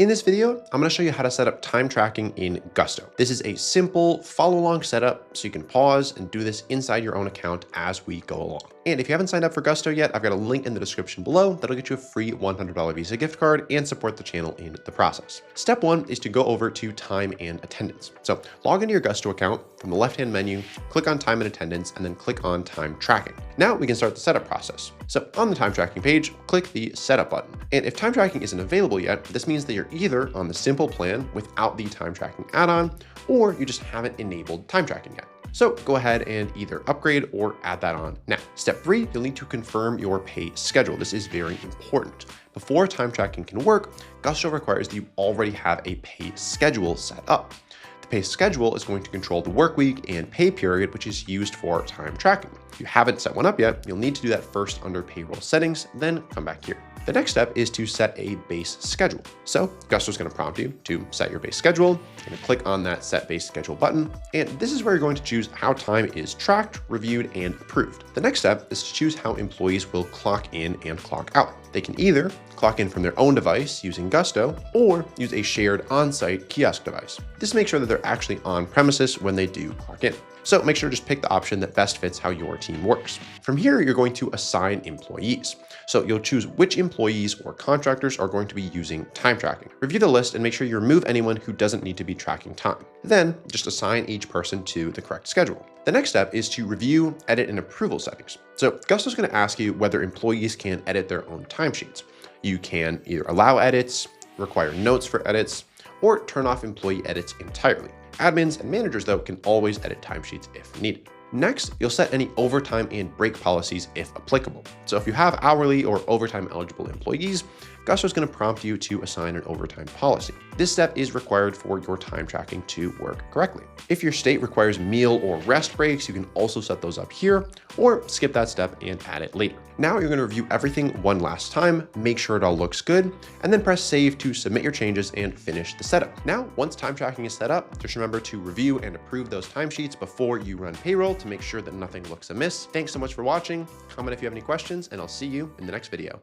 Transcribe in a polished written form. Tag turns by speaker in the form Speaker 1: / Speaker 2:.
Speaker 1: In this video, I'm going to show you how to set up time tracking in Gutso. This is a simple follow-along setup, so you can pause and do this inside your own account as we go along. And if you haven't signed up for Gutso yet, I've got a link in the description below that'll get you a free $100 Visa gift card and support the channel in the process. Step one is to go over to time and attendance. So log into your Gutso account from the left-hand menu, click on time and attendance, and then click on time tracking. Now we can start the setup process. So on the time tracking page, click the setup button. And if time tracking isn't available yet, this means that you're either on the simple plan without the time tracking add-on, or you just haven't enabled time tracking yet. So go ahead and either upgrade or add that on now. Step 3, you'll need to confirm your pay schedule. This is very important. Before time tracking can work, Gutso requires that you already have a pay schedule set up. The pay schedule is going to control the work week and pay period, which is used for time tracking. If you haven't set one up yet, you'll need to do that first under payroll settings, then come back here. The next step is to set a base schedule. So Gutso is going to prompt you to set your base schedule. You're going to click on that set base schedule button. And this is where you're going to choose how time is tracked, reviewed, and approved. The next step is to choose how employees will clock in and clock out. They can either clock in from their own device using Gutso or use a shared on-site kiosk device. This makes sure that they're actually on premises when they do clock in. So make sure to just pick the option that best fits how your team works. From here, you're going to assign employees. So you'll choose which employees or contractors are going to be using time tracking. Review the list and make sure you remove anyone who doesn't need to be tracking time. Then just assign each person to the correct schedule. The next step is to review, edit, and approval settings. So Gutso is going to ask you whether employees can edit their own timesheets. You can either allow edits, require notes for edits, or turn off employee edits entirely. Admins and managers, though, can always edit timesheets if needed. Next, you'll set any overtime and break policies if applicable. So if you have hourly or overtime eligible employees, Gutso is going to prompt you to assign an overtime policy. This step is required for your time tracking to work correctly. If your state requires meal or rest breaks, you can also set those up here or skip that step and add it later. Now you're going to review everything one last time, make sure it all looks good, and then press save to submit your changes and finish the setup. Now, once time tracking is set up, just remember to review and approve those timesheets before you run payroll to make sure that nothing looks amiss. Thanks so much for watching. Comment if you have any questions, and I'll see you in the next video.